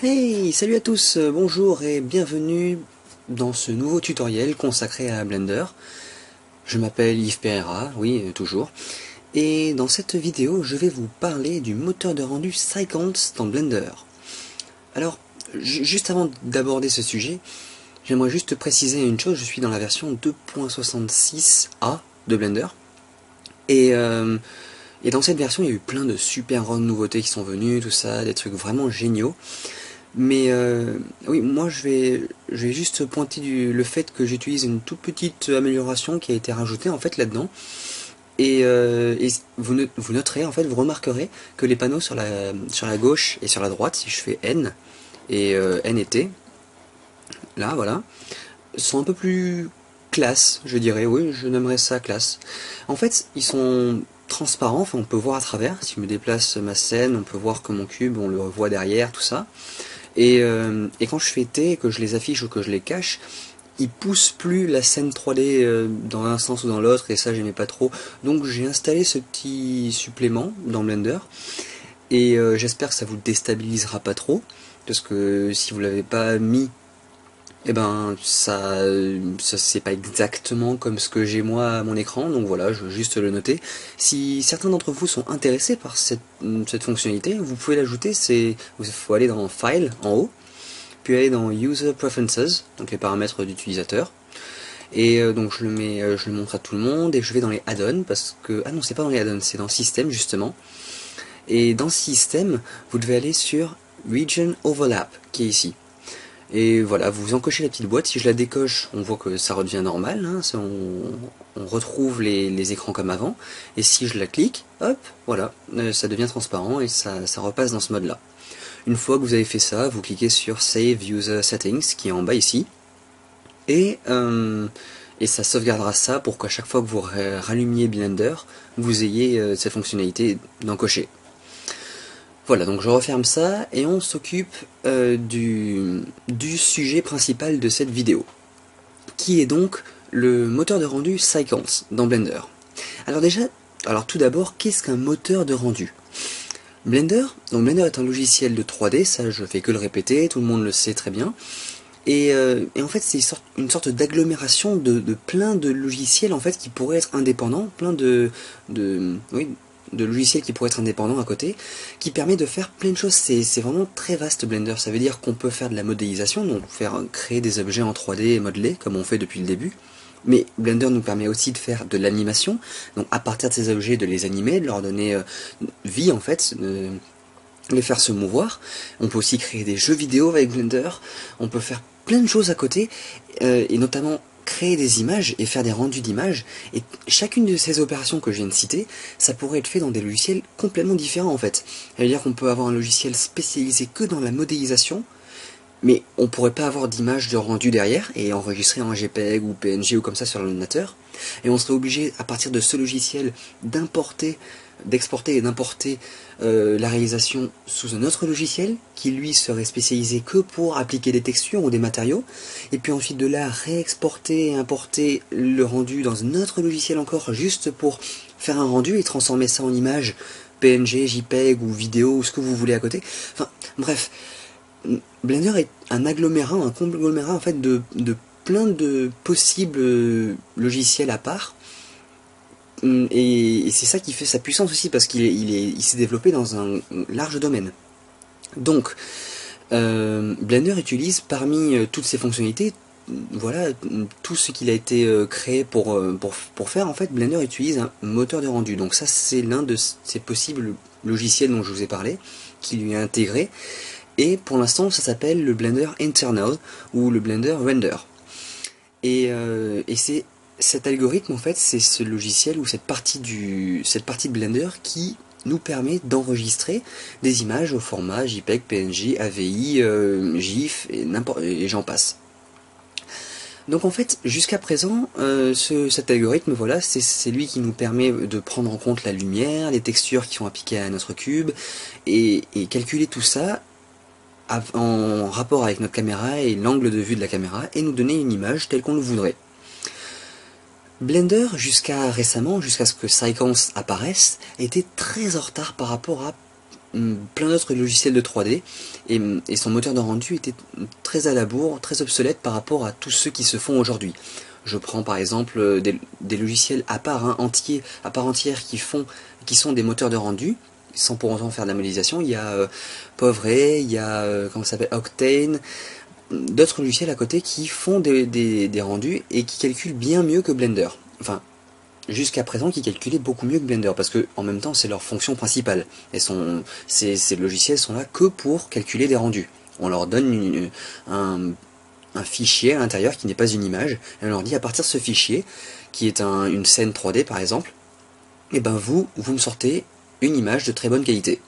Hey, salut à tous, bonjour et bienvenue dans ce nouveau tutoriel consacré à Blender. Je m'appelle Yves Pereira, oui, toujours. Et dans cette vidéo, je vais vous parler du moteur de rendu Cycance dans Blender. Alors, juste avant d'aborder ce sujet, j'aimerais juste préciser une chose, je suis dans la version 2.66a de Blender. Et dans cette version, il y a eu plein de super nouveautés qui sont venues, tout ça, des trucs vraiment géniaux. Mais oui, moi je vais juste pointer le fait que j'utilise une toute petite amélioration qui a été rajoutée en fait là-dedans. Et vous noterez, en fait, vous remarquerez que les panneaux sur la gauche et sur la droite, si je fais N et N et T, là voilà, sont un peu plus classe, je dirais, oui, je nommerais ça classe. En fait, ils sont transparents, enfin on peut voir à travers, si je me déplace ma scène, on peut voir que mon cube, on le voit derrière, tout ça. Et quand je fais T, que je les affiche ou que je les cache, ils poussent plus la scène 3D dans un sens ou dans l'autre, et ça j'aimais pas trop. Donc j'ai installé ce petit supplément dans Blender, et j'espère que ça vous déstabilisera pas trop, parce que si vous l'avez pas mis, eh ben ça c'est pas exactement comme ce que j'ai moi à mon écran, donc voilà, je veux juste le noter. Si certains d'entre vous sont intéressés par cette fonctionnalité, vous pouvez l'ajouter, il faut aller dans File en haut, puis aller dans User Preferences, donc les paramètres d'utilisateur, et donc je le montre à tout le monde, et je vais dans les add-ons, parce que, ah non, c'est pas dans les add-ons, c'est dans System justement, et dans System, vous devez aller sur Region Overlap, qui est ici. Et voilà, vous encochez la petite boîte, si je la décoche, on voit que ça redevient normal, hein, on retrouve les écrans comme avant, et si je la clique, hop, voilà, ça devient transparent, et ça repasse dans ce mode-là. Une fois que vous avez fait ça, vous cliquez sur Save User Settings, qui est en bas ici, et ça sauvegardera ça pour qu'à chaque fois que vous rallumiez Blender, vous ayez cette fonctionnalité d'encocher. Voilà, donc je referme ça et on s'occupe du sujet principal de cette vidéo, qui est donc le moteur de rendu Cycance dans Blender. Alors tout d'abord, qu'est-ce qu'un moteur de rendu? Blender est un logiciel de 3D, ça je fais que le répéter, tout le monde le sait très bien. Et en fait c'est une sorte d'agglomération de plein de logiciels en fait qui pourraient être indépendants, plein de logiciels qui pourraient être indépendants à côté, qui permet de faire plein de choses. C'est vraiment très vaste Blender, ça veut dire qu'on peut faire de la modélisation, donc créer des objets en 3D modelés, comme on fait depuis le début. Mais Blender nous permet aussi de faire de l'animation, donc à partir de ces objets de les animer, de leur donner vie en fait, les faire se mouvoir. On peut aussi créer des jeux vidéo avec Blender, on peut faire plein de choses à côté, et notamment créer des images et faire des rendus d'images, et chacune de ces opérations que je viens de citer, ça pourrait être fait dans des logiciels complètement différents en fait. Ça veut dire qu'on peut avoir un logiciel spécialisé que dans la modélisation, mais on pourrait pas avoir d'image de rendu derrière et enregistrer en JPEG ou PNG ou comme ça sur l'ordinateur, et on serait obligé à partir de ce logiciel d'exporter et d'importer la réalisation sous un autre logiciel qui lui serait spécialisé que pour appliquer des textures ou des matériaux, et puis ensuite de là réexporter et importer le rendu dans un autre logiciel encore juste pour faire un rendu et transformer ça en image PNG, JPEG ou vidéo ou ce que vous voulez à côté. Enfin bref, Blender est un conglomérat en fait de plein de possibles logiciels à part, et c'est ça qui fait sa puissance aussi, parce il s'est développé dans un large domaine. Donc Blender utilise parmi toutes ces fonctionnalités, voilà, tout ce qu'il a été créé pour faire. En fait, Blender utilise un moteur de rendu, donc ça c'est l'un de ces possibles logiciels dont je vous ai parlé, qui lui est intégré. Et pour l'instant, ça s'appelle le Blender Internal ou le Blender Render. Et c'est cet algorithme, en fait, c'est ce logiciel ou cette partie de Blender qui nous permet d'enregistrer des images au format JPEG, PNG, AVI, GIF et j'en passe. Donc en fait, jusqu'à présent, cet algorithme, voilà, c'est lui qui nous permet de prendre en compte la lumière, les textures qui sont appliquées à notre cube, et calculer tout ça en rapport avec notre caméra et l'angle de vue de la caméra, et nous donner une image telle qu'on le voudrait. Blender, jusqu'à récemment, jusqu'à ce que Cycance apparaisse, était très en retard par rapport à plein d'autres logiciels de 3D, et son moteur de rendu était très à la bourre, très obsolète par rapport à tous ceux qui se font aujourd'hui. Je prends par exemple des logiciels à part entière qui sont des moteurs de rendu, sans pour autant faire de la modélisation. Il y a Povray, il y a comment ça s'appelle, Octane, d'autres logiciels à côté qui font des rendus et qui calculent bien mieux que Blender. Enfin, jusqu'à présent, qui calculaient beaucoup mieux que Blender, parce que en même temps c'est leur fonction principale. Ces logiciels sont là que pour calculer des rendus. On leur donne un fichier à l'intérieur qui n'est pas une image, et on leur dit à partir de ce fichier, qui est une scène 3D par exemple, et ben vous me sortez une image de très bonne qualité.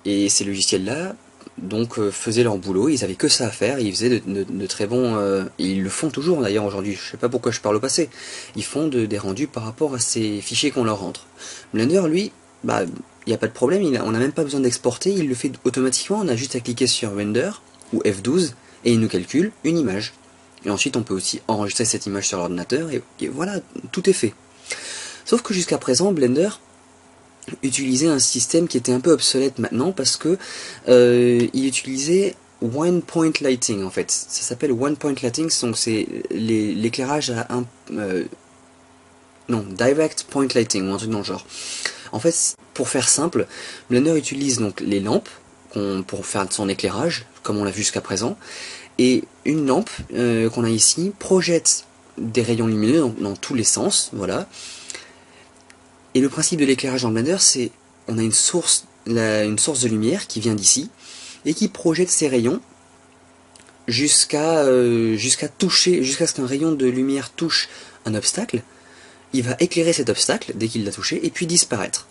Et ces logiciels-là, donc faisaient leur boulot, ils avaient que ça à faire, ils faisaient de très bons, et ils le font toujours d'ailleurs aujourd'hui, je sais pas pourquoi je parle au passé, ils font des rendus par rapport à ces fichiers qu'on leur rentre. Blender, lui, bah, il n'y a pas de problème, on n'a même pas besoin d'exporter, il le fait automatiquement, on a juste à cliquer sur Render, ou F12, et il nous calcule une image. Et ensuite on peut aussi enregistrer cette image sur l'ordinateur, et voilà, tout est fait. Sauf que jusqu'à présent, Blender utilisait un système qui était un peu obsolète maintenant, parce que il utilisait One Point Lighting en fait. Ça s'appelle One Point Lighting, donc c'est l'éclairage à non, Direct Point Lighting, ou un truc dans le genre. En fait, pour faire simple, Blender utilise donc les lampes pour faire son éclairage, comme on l'a vu jusqu'à présent, et une lampe qu'on a ici projette des rayons lumineux dans tous les sens, voilà. Et le principe de l'éclairage dans Blender, c'est on a une source de lumière qui vient d'ici et qui projette ces rayons jusqu'à ce qu'un rayon de lumière touche un obstacle. Il va éclairer cet obstacle dès qu'il l'a touché et puis disparaître.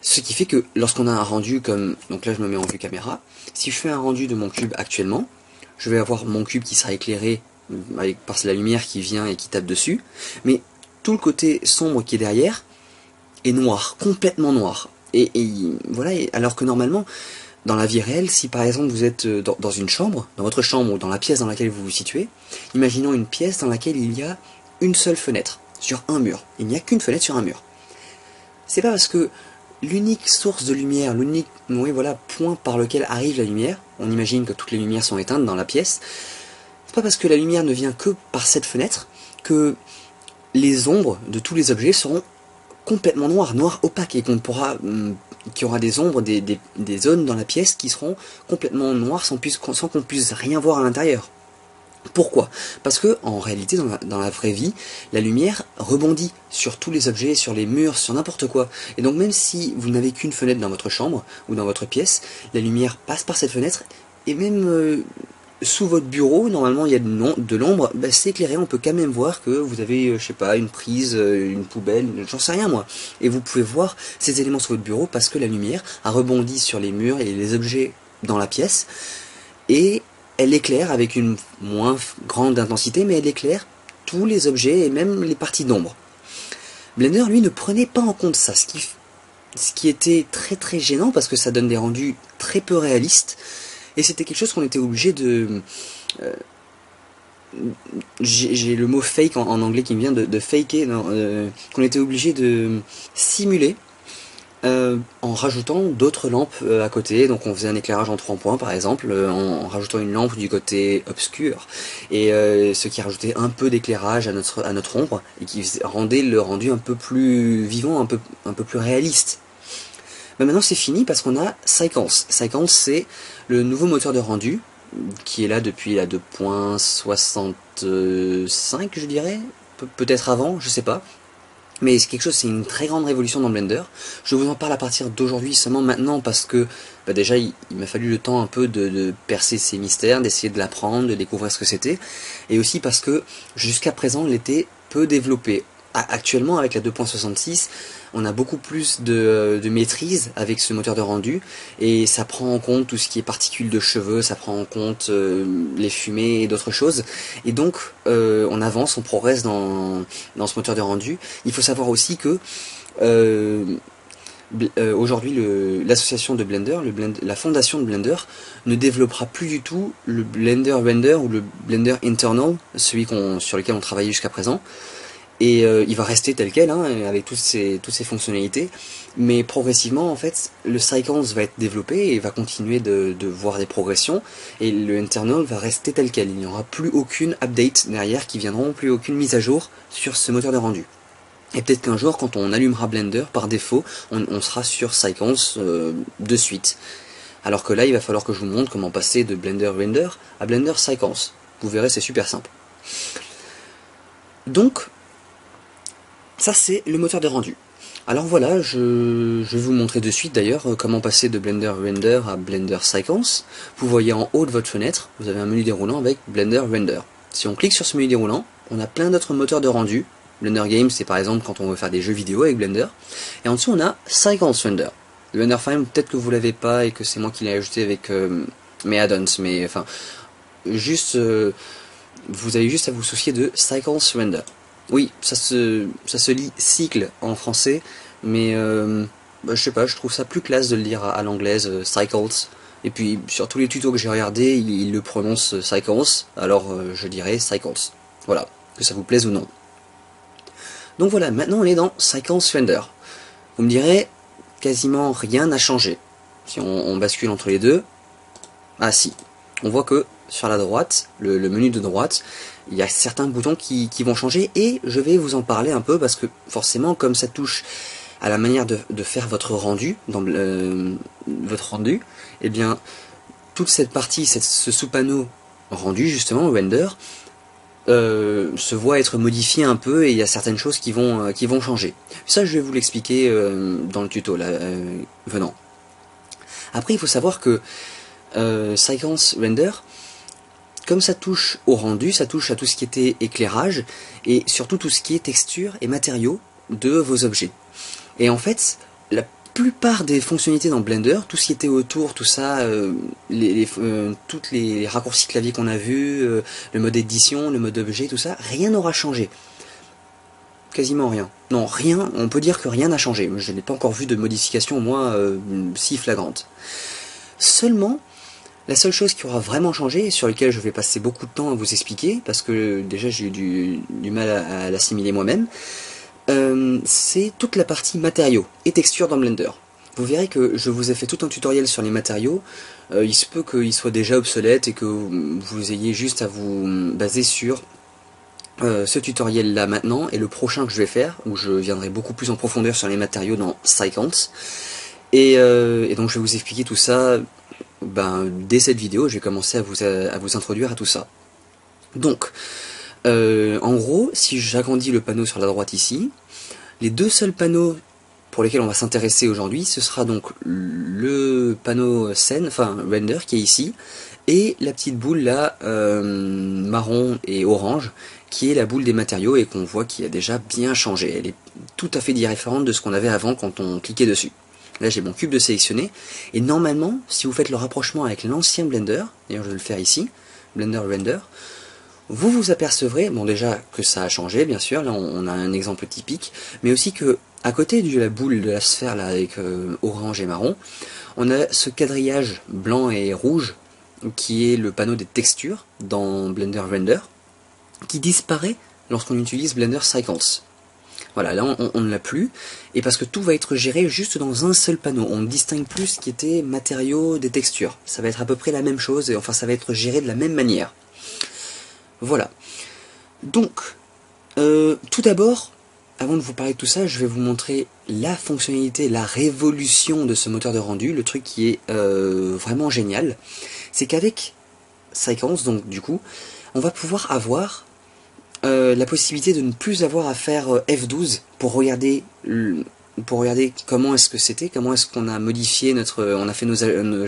Ce qui fait que lorsqu'on a un rendu comme, donc là je me mets en vue caméra, si je fais un rendu de mon cube actuellement, je vais avoir mon cube qui sera éclairé par la lumière qui vient et qui tape dessus, mais tout le côté sombre qui est derrière est noir, complètement noir. Et voilà, alors que normalement, dans la vie réelle, si par exemple vous êtes dans une chambre, dans votre chambre ou dans la pièce dans laquelle vous vous situez, imaginons une pièce dans laquelle il y a une seule fenêtre sur un mur. Il n'y a qu'une fenêtre sur un mur. C'est pas parce que l'unique source de lumière, l'unique point par lequel arrive la lumière, on imagine que toutes les lumières sont éteintes dans la pièce, c'est pas parce que la lumière ne vient que par cette fenêtre que les ombres de tous les objets seront complètement noir opaque, et qu'il y aura des ombres, des zones dans la pièce qui seront complètement noires sans qu'on puisse rien voir à l'intérieur. Pourquoi? Parce que en réalité, dans la vraie vie, la lumière rebondit sur tous les objets, sur les murs, sur n'importe quoi. Et donc même si vous n'avez qu'une fenêtre dans votre chambre ou dans votre pièce, la lumière passe par cette fenêtre, et même sous votre bureau, normalement il y a de l'ombre, bah, c'est éclairé, on peut quand même voir que vous avez, je sais pas, une prise, une poubelle, j'en sais rien moi. Et vous pouvez voir ces éléments sur votre bureau parce que la lumière a rebondi sur les murs et les objets dans la pièce, et elle éclaire avec une moins grande intensité, mais elle éclaire tous les objets et même les parties d'ombre. Blender, lui, ne prenait pas en compte ça, ce qui était très très gênant parce que ça donne des rendus très peu réalistes. Et c'était quelque chose qu'on était obligé de... j'ai le mot fake en anglais qui me vient de faker, qu'on était obligé de simuler en rajoutant d'autres lampes à côté. Donc on faisait un éclairage en 3 points par exemple, en rajoutant une lampe du côté obscur, et ce qui rajoutait un peu d'éclairage à notre ombre, et qui rendait le rendu un peu plus vivant, un peu plus réaliste. Mais maintenant c'est fini parce qu'on a Cycles. Cycles, c'est le nouveau moteur de rendu qui est là depuis la 2.65 je dirais, peut-être avant, je sais pas. Mais c'est quelque chose, c'est une très grande révolution dans Blender. Je vous en parle à partir d'aujourd'hui, seulement maintenant, parce que bah déjà il m'a fallu le temps un peu de percer ces mystères, d'essayer de l'apprendre, de découvrir ce que c'était, et aussi parce que jusqu'à présent il était peu développé. Actuellement avec la 2.66, on a beaucoup plus de maîtrise avec ce moteur de rendu, et ça prend en compte tout ce qui est particules de cheveux, ça prend en compte les fumées et d'autres choses, et donc on avance, on progresse dans ce moteur de rendu. Il faut savoir aussi que aujourd'hui l'association de Blender, la fondation de Blender, ne développera plus du tout le Blender Render ou le Blender Internal, celui sur lequel on travaillait jusqu'à présent. et il va rester tel quel, hein, avec toutes ces fonctionnalités, mais progressivement en fait le Cycles va être développé et va continuer de voir des progressions, et le internal va rester tel quel. Il n'y aura plus aucune update derrière qui viendront, plus aucune mise à jour sur ce moteur de rendu. Et peut-être qu'un jour, quand on allumera Blender, par défaut, on sera sur Cycles de suite. Alors que là, il va falloir que je vous montre comment passer de Blender Render à Blender Cycles. Vous verrez, c'est super simple. Donc, ça c'est le moteur de rendu. Alors voilà, je vais vous montrer de suite d'ailleurs comment passer de Blender Render à Blender Cycles. Vous voyez en haut de votre fenêtre, vous avez un menu déroulant avec Blender Render. Si on clique sur ce menu déroulant, on a plein d'autres moteurs de rendu. Blender Game, c'est par exemple quand on veut faire des jeux vidéo avec Blender. Et en dessous, on a Cycles Render. Le Blender Frame, peut-être que vous l'avez pas et que c'est moi qui l'ai ajouté avec mes add-ons, mais enfin, juste, vous avez juste à vous soucier de Cycles Render. Oui, ça se lit cycle en français, mais je sais pas, je trouve ça plus classe de le lire à l'anglaise, Cycles. Et puis sur tous les tutos que j'ai regardés, il le prononce Cycles, alors je dirais Cycles. Voilà, que ça vous plaise ou non. Donc voilà, maintenant on est dans Cycles Render. Vous me direz, quasiment rien n'a changé. Si on bascule entre les deux, ah si, on voit que sur la droite, le menu de droite, il y a certains boutons qui vont changer, et je vais vous en parler un peu parce que forcément, comme ça touche à la manière de faire votre rendu, eh bien toute cette partie, ce sous-panneau rendu justement, render, se voit être modifié un peu, et il y a certaines choses qui vont changer. Ça, je vais vous l'expliquer dans le tuto là, venant. Après, il faut savoir que Cycles Render, comme ça touche au rendu, ça touche à tout ce qui était éclairage, et surtout tout ce qui est texture et matériaux de vos objets. Et en fait, la plupart des fonctionnalités dans Blender, tout ce qui était autour, tout ça, toutes les raccourcis clavier qu'on a vus, le mode édition, le mode objet, tout ça, rien n'aura changé. Quasiment rien. Non, rien, on peut dire que rien n'a changé. Je n'ai pas encore vu de modification, moi, si flagrante. Seulement, la seule chose qui aura vraiment changé, sur laquelle je vais passer beaucoup de temps à vous expliquer, parce que déjà j'ai eu du mal à l'assimiler moi-même, c'est toute la partie matériaux et textures dans Blender. Vous verrez que je vous ai fait tout un tutoriel sur les matériaux. Il se peut qu'ils soient déjà obsolètes et que vous ayez juste à vous baser sur ce tutoriel là maintenant, et le prochain que je vais faire, où je viendrai beaucoup plus en profondeur sur les matériaux dans Cycles. Et donc je vais vous expliquer tout ça. Dès cette vidéo, je vais commencer à vous introduire à tout ça. Donc, en gros, si j'agrandis le panneau sur la droite ici, les deux seuls panneaux pour lesquels on va s'intéresser aujourd'hui, ce sera donc le panneau scène, enfin render qui est ici, et la petite boule là, marron et orange, qui est la boule des matériaux, et qu'on voit qui a déjà bien changé. Elle est tout à fait différente de ce qu'on avait avant quand on cliquait dessus. Là j'ai mon cube de sélectionner, et normalement, si vous faites le rapprochement avec l'ancien Blender, d'ailleurs je vais le faire ici, Blender Render, vous vous apercevrez, bon déjà que ça a changé bien sûr, là on a un exemple typique, mais aussi que à côté de la boule de la sphère là avec orange et marron, on a ce quadrillage blanc et rouge qui est le panneau des textures dans Blender Render, qui disparaît lorsqu'on utilise Blender Cycles. Voilà, là on ne l'a plus, et parce que tout va être géré juste dans un seul panneau. On ne distingue plus ce qui était matériaux des textures. Ça va être à peu près la même chose, et enfin ça va être géré de la même manière. Voilà. Donc, tout d'abord, avant de vous parler de tout ça, je vais vous montrer la fonctionnalité, la révolution de ce moteur de rendu, le truc qui est vraiment génial. C'est qu'avec Cycles, donc du coup, on va pouvoir avoir la possibilité de ne plus avoir à faire F12 pour regarder comment est-ce que c'était, comment est-ce qu'on a modifié on a fait nos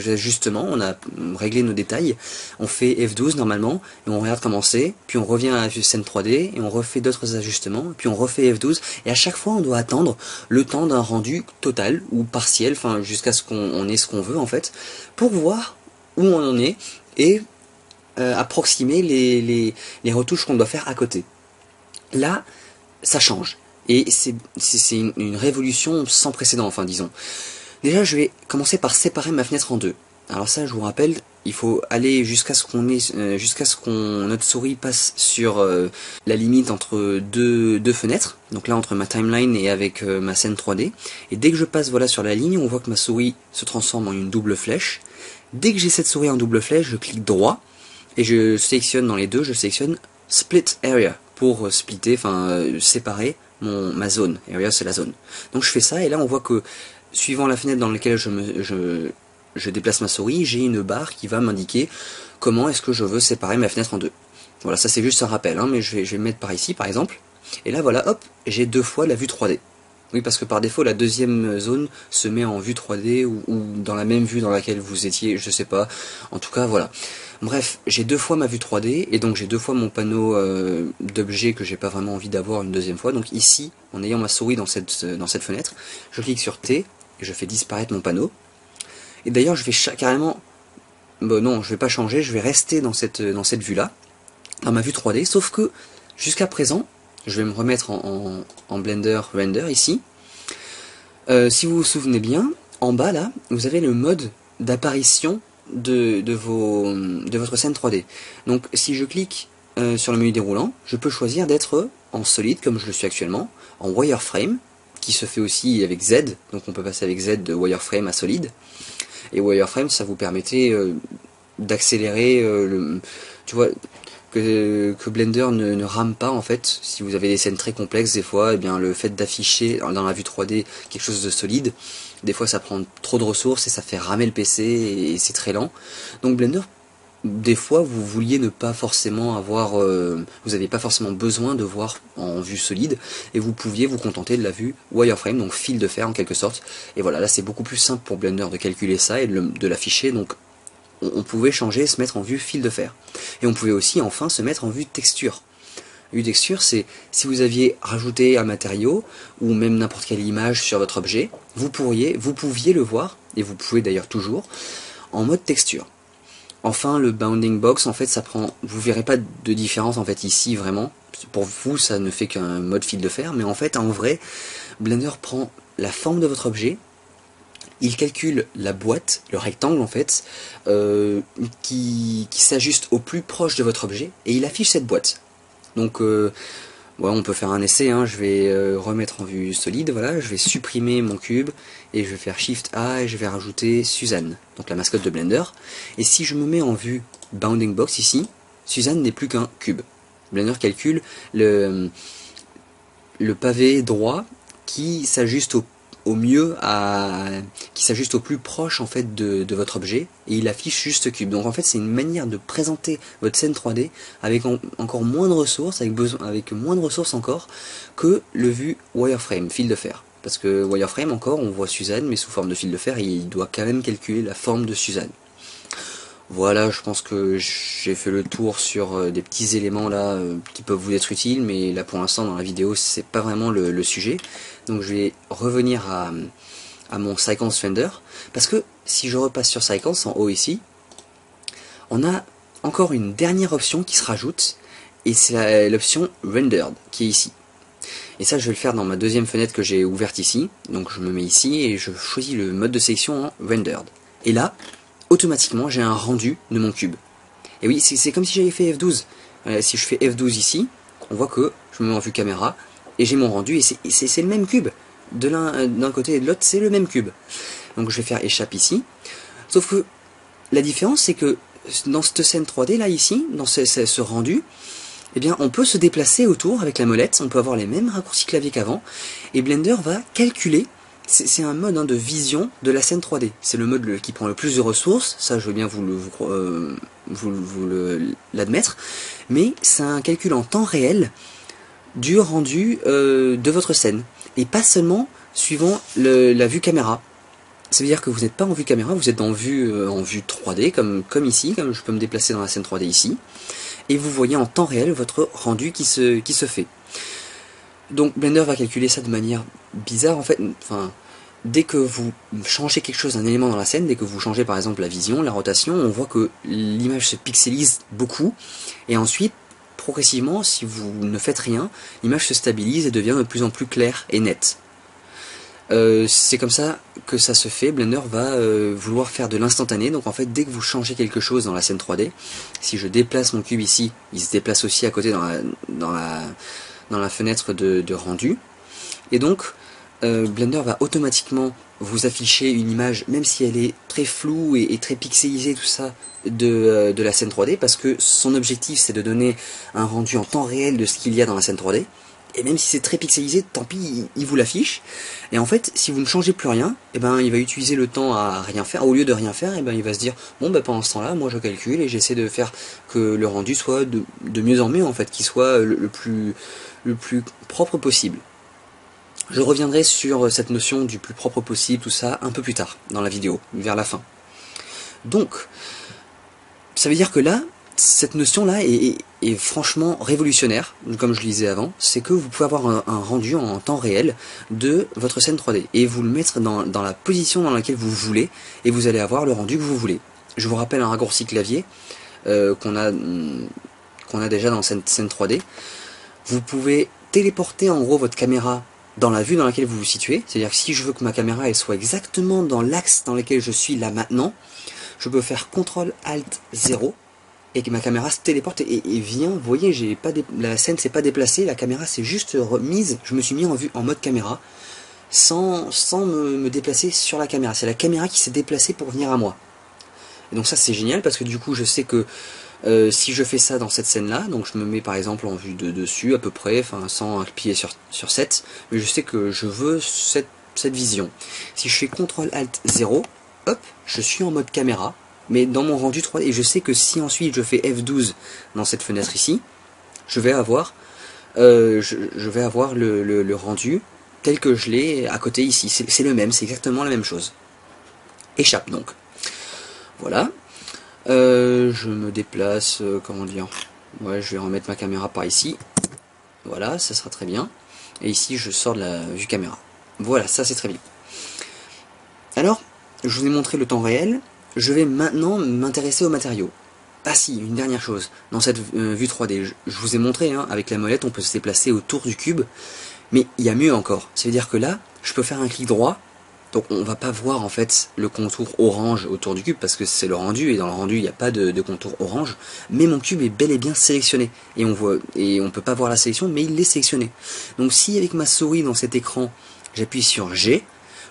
ajustements, on a réglé nos détails. On fait F12 normalement, et on regarde comment c'est, puis on revient à la scène 3D, et on refait d'autres ajustements, puis on refait F12, et à chaque fois on doit attendre le temps d'un rendu total, ou partiel, enfin jusqu'à ce qu'on ait ce qu'on veut en fait, pour voir où on en est, et approximer les retouches qu'on doit faire à côté. Là, ça change. Et c'est une révolution sans précédent, enfin disons. Déjà, je vais commencer par séparer ma fenêtre en deux. Alors ça, je vous rappelle, il faut aller jusqu'à ce qu'on notre souris passe sur la limite entre deux fenêtres, donc là entre ma timeline et avec ma scène 3D, et dès que je passe voilà sur la ligne, on voit que ma souris se transforme en une double flèche. Dès que j'ai cette souris en double flèche, je clique droit, et je sélectionne dans les deux, je sélectionne Split Area, pour splitter, enfin séparer ma zone. Area c'est la zone. Donc je fais ça, et là on voit que, suivant la fenêtre dans laquelle je déplace ma souris, j'ai une barre qui va m'indiquer comment est-ce que je veux séparer ma fenêtre en deux. Voilà, ça c'est juste un rappel, hein, mais je vais le mettre par ici, par exemple. Et là, voilà, hop, j'ai 2 fois la vue 3D. Oui, parce que par défaut, la deuxième zone se met en vue 3D ou dans la même vue dans laquelle vous étiez, je sais pas. En tout cas, voilà. Bref, j'ai 2 fois ma vue 3D, et donc j'ai 2 fois mon panneau d'objets que j'ai pas vraiment envie d'avoir une deuxième fois. Donc ici, en ayant ma souris dans cette fenêtre, je clique sur T, et je fais disparaître mon panneau. Et d'ailleurs, je vais carrément... Bon, non, je vais pas changer, je vais rester dans cette vue-là, dans ma vue 3D, sauf que, jusqu'à présent, je vais me remettre en Blender Render, ici. Si vous vous souvenez bien, en bas, là, vous avez le mode d'apparition de votre scène 3D. Donc, si je clique sur le menu déroulant, je peux choisir d'être en solide, comme je le suis actuellement, en wireframe, qui se fait aussi avec Z, donc on peut passer avec Z de wireframe à solide. Et wireframe, ça vous permettait d'accélérer tu vois, que Blender ne rame pas en fait. Si vous avez des scènes très complexes, des fois, eh bien, le fait d'afficher dans la vue 3D quelque chose de solide, des fois ça prend trop de ressources et ça fait ramer le PC et c'est très lent. Donc Blender, des fois vous vouliez ne pas forcément avoir, vous n'avez pas forcément besoin de voir en vue solide, et vous pouviez vous contenter de la vue wireframe, donc fil de fer en quelque sorte. Et voilà, là c'est beaucoup plus simple pour Blender de calculer ça et de l'afficher, donc on pouvait changer et se mettre en vue fil de fer. Et on pouvait aussi enfin se mettre en vue texture. Vue texture, c'est si vous aviez rajouté un matériau ou même n'importe quelle image sur votre objet, vous pouviez le voir, et vous pouvez d'ailleurs toujours, en mode texture. Enfin, le bounding box, en fait, ça prend, vous verrez pas de différence en fait ici vraiment. Pour vous, ça ne fait qu'un mode fil de fer, mais en fait, en vrai, Blender prend la forme de votre objet, il calcule la boîte, le rectangle en fait, qui s'ajuste au plus proche de votre objet, et il affiche cette boîte. Donc, ouais, on peut faire un essai, hein. Je vais remettre en vue solide, voilà, je vais supprimer mon cube, et je vais faire Shift A, et je vais rajouter Suzanne, donc la mascotte de Blender. Et si je me mets en vue Bounding Box ici, Suzanne n'est plus qu'un cube. Blender calcule le pavé droit qui s'ajuste au mieux qui s'ajuste au plus proche en fait de votre objet, et il affiche juste cube. Donc en fait c'est une manière de présenter votre scène 3D avec encore moins de ressources, avec moins de ressources encore que le vue wireframe, fil de fer. Parce que wireframe encore, on voit Suzanne mais sous forme de fil de fer, et il doit quand même calculer la forme de Suzanne. Voilà, je pense que j'ai fait le tour sur des petits éléments là qui peuvent vous être utiles, mais là pour l'instant dans la vidéo c'est pas vraiment le sujet. Donc je vais revenir à mon Sequence Render, parce que si je repasse sur Sequence en haut ici, on a encore une dernière option qui se rajoute, et c'est l'option Rendered qui est ici. Et ça je vais le faire dans ma deuxième fenêtre que j'ai ouverte ici. Donc je me mets ici et je choisis le mode de sélection en Rendered. Et là, automatiquement j'ai un rendu de mon cube. Et oui, c'est comme si j'avais fait F12. Si je fais F12 ici, on voit que je me mets en vue caméra, et j'ai mon rendu, et c'est le même cube. D'un côté et de l'autre, c'est le même cube. Donc je vais faire échappe ici. Sauf que la différence, c'est que dans cette scène 3D là, ici, dans ce rendu, eh bien, on peut se déplacer autour avec la molette, on peut avoir les mêmes raccourcis clavier qu'avant, et Blender va calculer. C'est un mode de vision de la scène 3D. C'est le mode qui prend le plus de ressources, ça je veux bien vous l'admettre, mais c'est un calcul en temps réel du rendu de votre scène, et pas seulement suivant la vue caméra. Ça veut dire que vous n'êtes pas en vue caméra, vous êtes en vue 3D, comme ici, comme je peux me déplacer dans la scène 3D ici, et vous voyez en temps réel votre rendu qui se fait. Donc Blender va calculer ça de manière bizarre en fait. Enfin, dès que vous changez quelque chose, un élément dans la scène, dès que vous changez par exemple la vision, la rotation, on voit que l'image se pixelise beaucoup, et ensuite progressivement, si vous ne faites rien, l'image se stabilise et devient de plus en plus claire et nette. C'est comme ça que ça se fait. Blender va vouloir faire de l'instantané. Donc en fait, dès que vous changez quelque chose dans la scène 3D, si je déplace mon cube ici, il se déplace aussi à côté dans la fenêtre de rendu. Et donc, Blender va automatiquement vous afficher une image, même si elle est très floue et très pixelisée, tout ça, de la scène 3D, parce que son objectif c'est de donner un rendu en temps réel de ce qu'il y a dans la scène 3D. Et même si c'est très pixelisé, tant pis, il vous l'affiche. Et en fait, si vous ne changez plus rien, et ben il va utiliser le temps à rien faire. Au lieu de rien faire, et ben il va se dire, bon ben pendant ce temps-là, moi je calcule et j'essaie de faire que le rendu soit de mieux en mieux, en fait, qu'il soit le plus propre possible. Je reviendrai sur cette notion du plus propre possible, tout ça, un peu plus tard dans la vidéo, vers la fin. Donc, ça veut dire que là, cette notion-là est franchement révolutionnaire, comme je le disais avant, c'est que vous pouvez avoir un rendu en temps réel de votre scène 3D, et vous le mettre dans la position dans laquelle vous voulez, et vous allez avoir le rendu que vous voulez. Je vous rappelle un raccourci clavier qu'on a déjà dans cette scène 3D. Vous pouvez téléporter en gros votre caméra dans la vue dans laquelle vous vous situez, c'est-à-dire que si je veux que ma caméra elle soit exactement dans l'axe dans lequel je suis là maintenant, je peux faire CTRL-ALT-0 et que ma caméra se téléporte et vient. Vous voyez, la scène s'est pas déplacée, la caméra s'est juste remise, je me suis mis en mode caméra sans me déplacer sur la caméra. C'est la caméra qui s'est déplacée pour venir à moi. Et donc ça c'est génial parce que du coup je sais que si je fais ça dans cette scène là, donc je me mets par exemple en vue de dessus à peu près, enfin sans appuyer sur 7, mais je sais que je veux cette vision. Si je fais CTRL-ALT-0, hop, je suis en mode caméra, mais dans mon rendu 3D, et je sais que si ensuite je fais F12 dans cette fenêtre ici, je vais avoir, le rendu tel que je l'ai à côté ici. C'est le même, c'est exactement la même chose. Échappe donc. Voilà. Je me déplace, comment dire, ouais, je vais remettre ma caméra par ici, voilà, ça sera très bien, et ici je sors de la vue caméra, voilà, ça c'est très bien. Alors, je vous ai montré le temps réel, je vais maintenant m'intéresser aux matériaux. Ah si, une dernière chose, dans cette vue 3D, je vous ai montré, hein, avec la molette on peut se déplacer autour du cube, mais il y a mieux encore, ça veut dire que là, je peux faire un clic droit. Donc on va pas voir en fait le contour orange autour du cube parce que c'est le rendu et dans le rendu il n'y a pas de contour orange, mais mon cube est bel et bien sélectionné et on peut pas voir la sélection mais il est sélectionné. Donc si avec ma souris dans cet écran j'appuie sur G,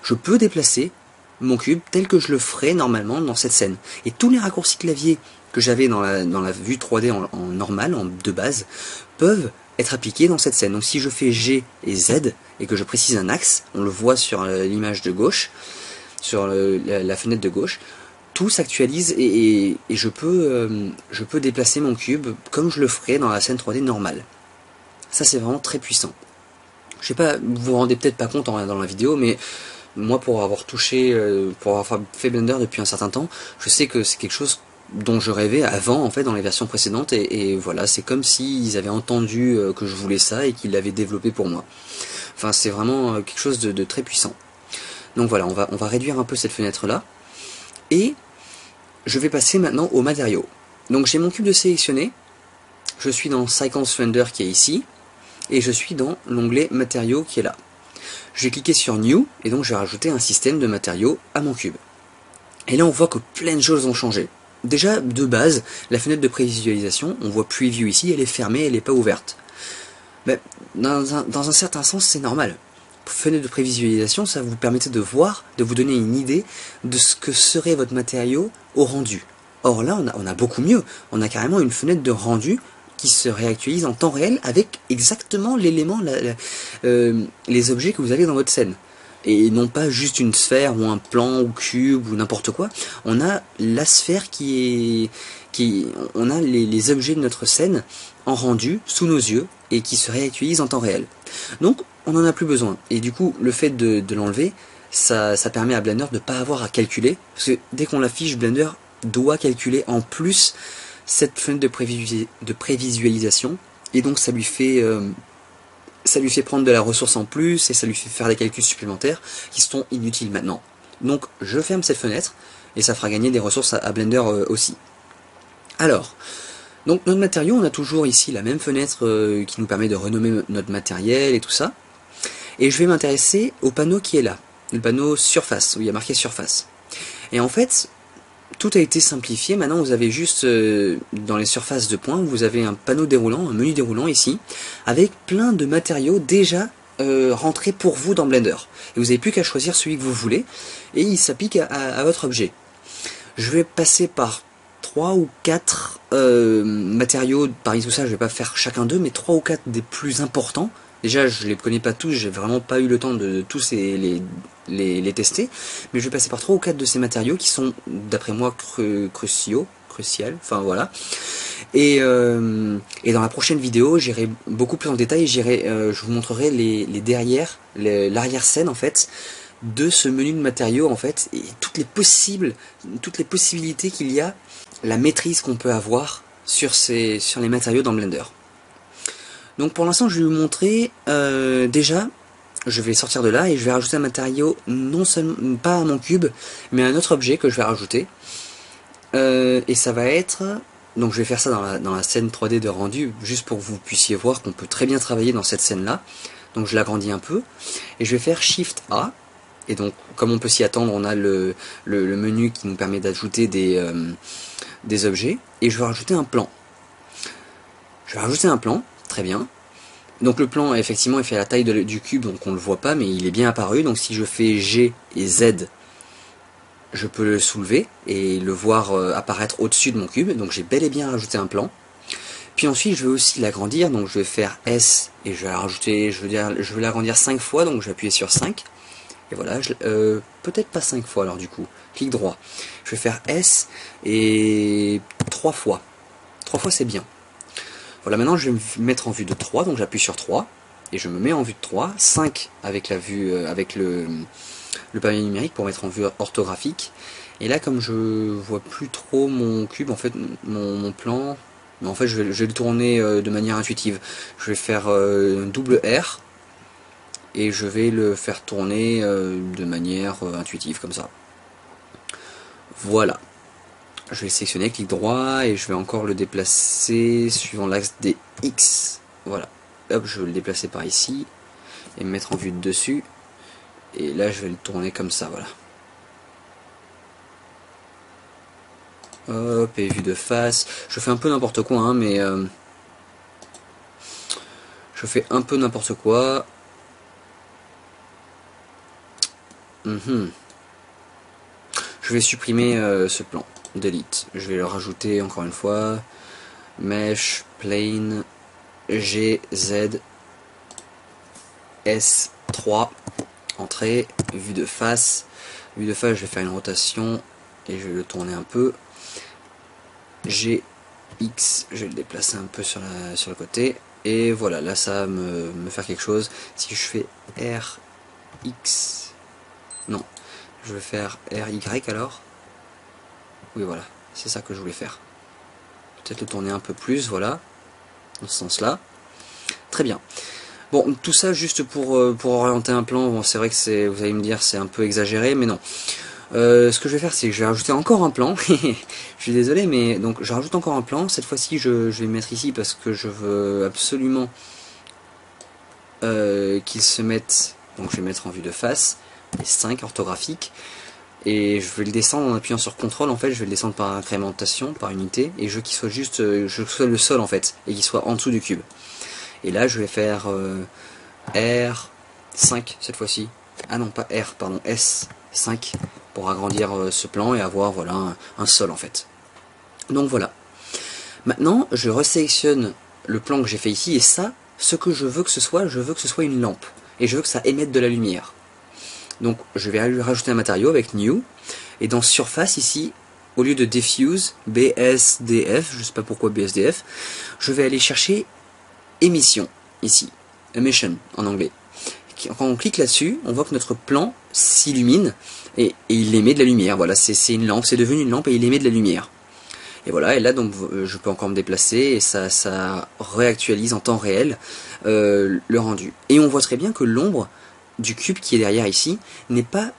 je peux déplacer mon cube tel que je le ferais normalement dans cette scène. Et tous les raccourcis clavier que j'avais dans la vue 3D en normal, de base, peuvent être appliqués dans cette scène. Donc si je fais G et Z et que je précise un axe, on le voit sur l'image de gauche, sur la fenêtre de gauche, tout s'actualise et je peux déplacer mon cube comme je le ferais dans la scène 3D normale. Ça c'est vraiment très puissant. Je sais pas, vous vous rendez peut-être pas compte dans la vidéo, mais moi pour avoir touché, pour avoir fait Blender depuis un certain temps, je sais que c'est quelque chose dont je rêvais avant en fait dans les versions précédentes et voilà, c'est comme s'ils avaient entendu que je voulais ça et qu'ils l'avaient développé pour moi. Enfin c'est vraiment quelque chose de très puissant. Donc voilà, on va réduire un peu cette fenêtre là et je vais passer maintenant aux matériaux. Donc j'ai mon cube de sélectionné, je suis dans Sequence Render qui est ici et je suis dans l'onglet matériaux qui est là. Je vais cliquer sur New et donc je vais rajouter un système de matériaux à mon cube. Et là on voit que plein de choses ont changé. Déjà, de base, la fenêtre de prévisualisation, on voit Preview ici, elle est fermée, elle n'est pas ouverte. Mais dans un certain sens, c'est normal. Fenêtre de prévisualisation, ça vous permettait de voir, de vous donner une idée de ce que serait votre matériau au rendu. Or là, on a beaucoup mieux. On a carrément une fenêtre de rendu qui se réactualise en temps réel avec exactement l'élément, les objets que vous avez dans votre scène. Et non pas juste une sphère ou un plan ou cube ou n'importe quoi. On a la sphère on a les objets de notre scène en rendu sous nos yeux et qui se réactualisent en temps réel. Donc on n'en a plus besoin. Et du coup le fait de l'enlever, ça permet à Blender de ne pas avoir à calculer. Parce que dès qu'on l'affiche, Blender doit calculer en plus cette fenêtre de prévisualisation. Et donc ça lui fait prendre de la ressource en plus et ça lui fait faire des calculs supplémentaires qui sont inutiles maintenant. Donc je ferme cette fenêtre et ça fera gagner des ressources à Blender aussi. Alors, donc notre matériau, on a toujours ici la même fenêtre qui nous permet de renommer notre matériel et tout ça. Et je vais m'intéresser au panneau qui est là. le panneau surface, où il y a marqué surface. Et en fait, tout a été simplifié. Maintenant, vous avez juste, dans les surfaces de points, vous avez un panneau déroulant, un menu déroulant ici, avec plein de matériaux déjà rentrés pour vous dans Blender. Et vous n'avez plus qu'à choisir celui que vous voulez, et il s'applique à votre objet. Je vais passer par 3 ou 4 matériaux, parmi tout ça, je vais pas faire chacun d'eux, mais 3 ou 4 des plus importants. Déjà, je les connais pas tous, j'ai vraiment pas eu le temps de tous les tester, mais je vais passer par 3 ou 4 de ces matériaux qui sont, d'après moi, crucial, enfin voilà. Et dans la prochaine vidéo, j'irai beaucoup plus en détail, je vous montrerai les derrière, l'arrière-scène en fait, de ce menu de matériaux en fait, et toutes les possibilités qu'il y a, la maîtrise qu'on peut avoir sur les matériaux dans Blender. Donc pour l'instant je vais vous montrer, déjà, je vais sortir de là et je vais rajouter un matériau, non seulement pas à mon cube, mais à un autre objet que je vais rajouter. Et ça va être, donc je vais faire ça dans la scène 3D de rendu, juste pour que vous puissiez voir qu'on peut très bien travailler dans cette scène là. Donc je l'agrandis un peu, et je vais faire Shift A, et donc comme on peut s'y attendre, on a le menu qui nous permet d'ajouter des objets, et je vais rajouter un plan. Je vais rajouter un plan, très bien. Donc le plan effectivement il fait la taille du cube, donc on le voit pas, mais il est bien apparu. Donc si je fais G et Z, je peux le soulever et le voir apparaître au-dessus de mon cube. Donc j'ai bel et bien rajouté un plan. Puis ensuite je vais aussi l'agrandir, donc je vais faire S et je vais la rajouter, je vais l'agrandir 5 fois, donc je vais appuyer sur 5. Et voilà, peut-être pas 5 fois alors du coup, clic droit. Je vais faire S et 3 fois. 3 fois c'est bien. Voilà, maintenant je vais me mettre en vue de 3, donc j'appuie sur 3, et je me mets en vue de 3, 5 avec la vue, avec le pavé numérique pour mettre en vue orthographique. Et là, comme je vois plus trop mon cube, en fait, mon plan, mais en fait je vais le tourner de manière intuitive. Je vais faire un double R, et je vais le faire tourner de manière intuitive, comme ça. Voilà. Je vais le sélectionner, clic droit, et je vais encore le déplacer suivant l'axe des X. Voilà. Hop, je vais le déplacer par ici, et me mettre en vue de dessus. Et là, je vais le tourner comme ça, voilà. Hop, et vue de face. Je fais un peu n'importe quoi, hein, mais... je fais un peu n'importe quoi. Je vais supprimer ce plan. Delete. Je vais le rajouter encore une fois. Mesh, plane, G, Z, S3, entrée, vue de face. Vue de face, je vais faire une rotation et je vais le tourner un peu. G, X, je vais le déplacer un peu sur le côté. Et voilà, là ça va me faire quelque chose. Si je fais R, X, non, je vais faire R, Y alors. Oui, voilà, c'est ça que je voulais faire. Peut-être le tourner un peu plus, voilà, dans ce sens-là. Très bien. Bon, tout ça juste pour orienter un plan. Bon, c'est vrai que vous allez me dire c'est un peu exagéré, mais non. Ce que je vais faire, c'est que je vais rajouter encore un plan. Je suis désolé, mais donc je rajoute encore un plan. Cette fois-ci, je vais le mettre ici parce que je veux absolument qu'il se mette. Donc je vais mettre en vue de face, les 5 orthographiques. Et je vais le descendre en appuyant sur CTRL, en fait, je vais le descendre par incrémentation, par unité, et je veux qu'il soit juste, je veux le sol en fait, et qu'il soit en dessous du cube. Et là, je vais faire R5 cette fois-ci. Ah non, pas R, pardon, S5, pour agrandir ce plan et avoir voilà un sol en fait. Donc voilà. Maintenant, je resélectionne le plan que j'ai fait ici, et ça, ce que je veux que ce soit une lampe. Et je veux que ça émette de la lumière. Donc je vais lui rajouter un matériau avec New, et dans Surface ici, au lieu de Diffuse, BSDF, je ne sais pas pourquoi BSDF, je vais aller chercher Émission, ici, Emission en anglais. Quand on clique là-dessus, on voit que notre plan s'illumine, et il émet de la lumière, voilà, c'est une lampe, c'est devenu une lampe et il émet de la lumière. Et voilà, et là donc je peux encore me déplacer, et ça réactualise en temps réel le rendu. Et on voit très bien que l'ombre du cube qui est derrière ici n'est pas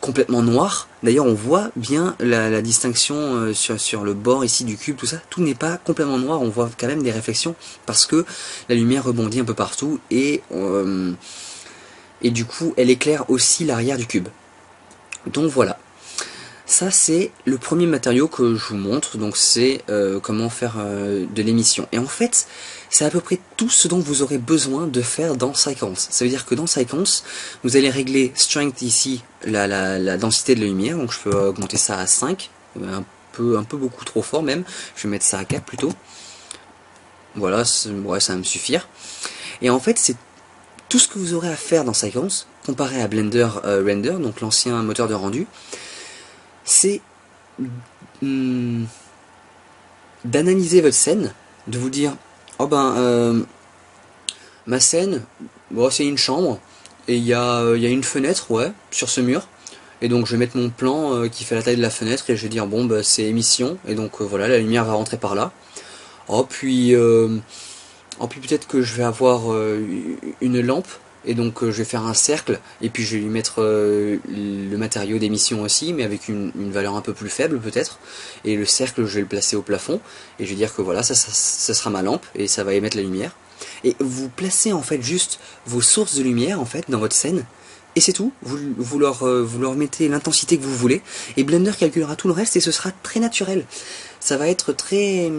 complètement noir. D'ailleurs on voit bien la distinction sur le bord ici du cube, tout ça, tout n'est pas complètement noir, on voit quand même des réflexions parce que la lumière rebondit un peu partout, et et du coup elle éclaire aussi l'arrière du cube. Donc voilà. Ça c'est le premier matériau que je vous montre, donc c'est comment faire de l'émission. Et en fait, c'est à peu près tout ce dont vous aurez besoin de faire dans Cycance. Ça veut dire que dans Cycance, vous allez régler Strength ici, la densité de la lumière, donc je peux augmenter ça à 5, un peu beaucoup trop fort même, je vais mettre ça à 4 plutôt. Voilà, ouais, ça va me suffire. Et en fait, c'est tout ce que vous aurez à faire dans Cycance, comparé à Blender Render, donc l'ancien moteur de rendu, c'est d'analyser votre scène, de vous dire, oh ben, ma scène, bon, c'est une chambre, et il y a une fenêtre, ouais, sur ce mur, et donc je vais mettre mon plan qui fait la taille de la fenêtre, et je vais dire, bon, bah, c'est émission, et donc voilà, la lumière va rentrer par là. Oh, puis peut-être que je vais avoir une lampe, et donc je vais faire un cercle, et puis je vais lui mettre le matériau d'émission aussi, mais avec une valeur un peu plus faible peut-être, et le cercle je vais le placer au plafond, et je vais dire que voilà, ça sera ma lampe, et ça va émettre la lumière. Et vous placez en fait juste vos sources de lumière en fait dans votre scène, et c'est tout, vous leur mettez l'intensité que vous voulez, et Blender calculera tout le reste, et ce sera très naturel. Ça va être très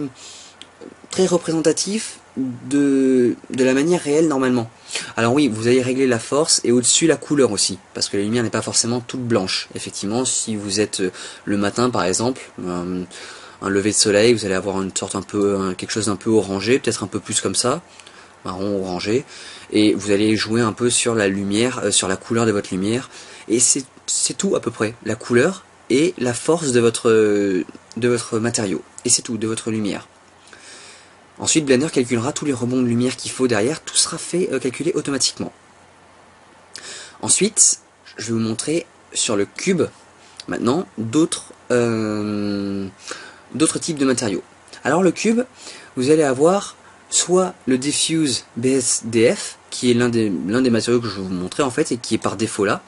représentatif de la manière réelle normalement. Alors oui, vous allez régler la force et au-dessus la couleur aussi, parce que la lumière n'est pas forcément toute blanche. Effectivement, si vous êtes le matin par exemple, un lever de soleil, vous allez avoir une sorte quelque chose d'un peu orangé, peut-être un peu plus comme ça, marron orangé, et vous allez jouer un peu sur la lumière, sur la couleur de votre lumière, et c'est tout à peu près, la couleur et la force de votre matériau, et c'est tout, de votre lumière. Ensuite, Blender calculera tous les rebonds de lumière qu'il faut derrière, tout sera fait calculer automatiquement. Ensuite, je vais vous montrer sur le cube, maintenant, d'autres types de matériaux. Alors le cube, vous allez avoir soit le Diffuse BSDF, qui est l'un des matériaux que je vais vous montrer en fait, et qui est par défaut là.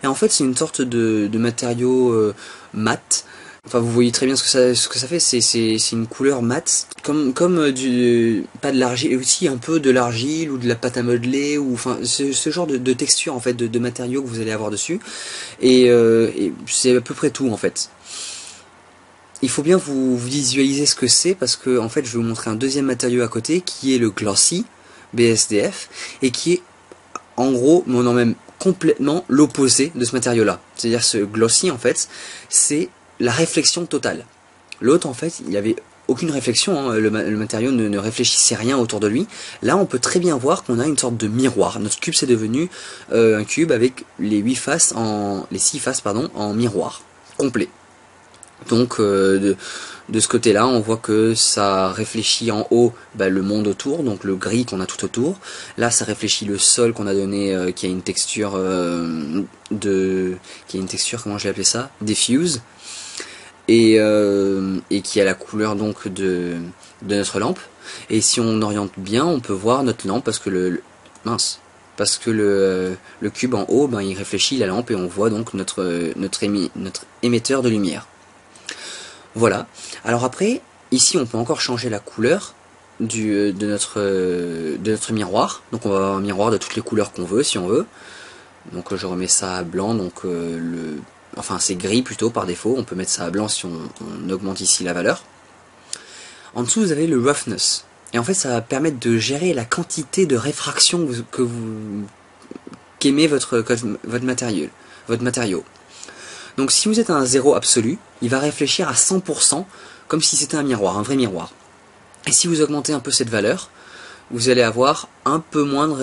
Et en fait, c'est une sorte de matériau mat. Enfin, vous voyez très bien ce que ça fait, c'est une couleur mate, comme pas de l'argile, aussi un peu de l'argile ou de la pâte à modeler, ou enfin ce genre de texture en fait, de matériaux que vous allez avoir dessus, et c'est à peu près tout en fait. Il faut bien vous visualiser ce que c'est, parce que en fait je vais vous montrer un deuxième matériau à côté qui est le Glossy BSDF, et qui est en gros, non même complètement l'opposé de ce matériau là. C'est-à-dire ce Glossy en fait, c'est la réflexion totale. L'autre en fait, il n'y avait aucune réflexion, hein. Le matériau ne réfléchissait rien autour de lui. Là on peut très bien voir qu'on a une sorte de miroir. Notre cube c'est devenu un cube avec les 6 faces en miroir complet. Donc de ce côté là on voit que ça réfléchit en haut le monde autour, donc le gris qu'on a tout autour. Là ça réfléchit le sol qu'on a donné, qui a une texture comment je vais appeler ça, diffuse, et qui a la couleur donc de notre lampe. Et si on oriente bien, on peut voir notre lampe, parce que le cube en haut, il réfléchit la lampe, et on voit donc notre émetteur de lumière. Voilà. Alors après, ici on peut encore changer la couleur de notre miroir. Donc on va avoir un miroir de toutes les couleurs qu'on veut, si on veut. Donc je remets ça à blanc, donc enfin c'est gris plutôt par défaut. On peut mettre ça à blanc si on augmente ici la valeur. En dessous vous avez le roughness. Et en fait ça va permettre de gérer la quantité de réfraction qu'émet votre matériau. Donc si vous êtes à un 0 absolu, il va réfléchir à 100% comme si c'était un miroir, un vrai miroir. Et si vous augmentez un peu cette valeur, vous allez avoir un peu moindre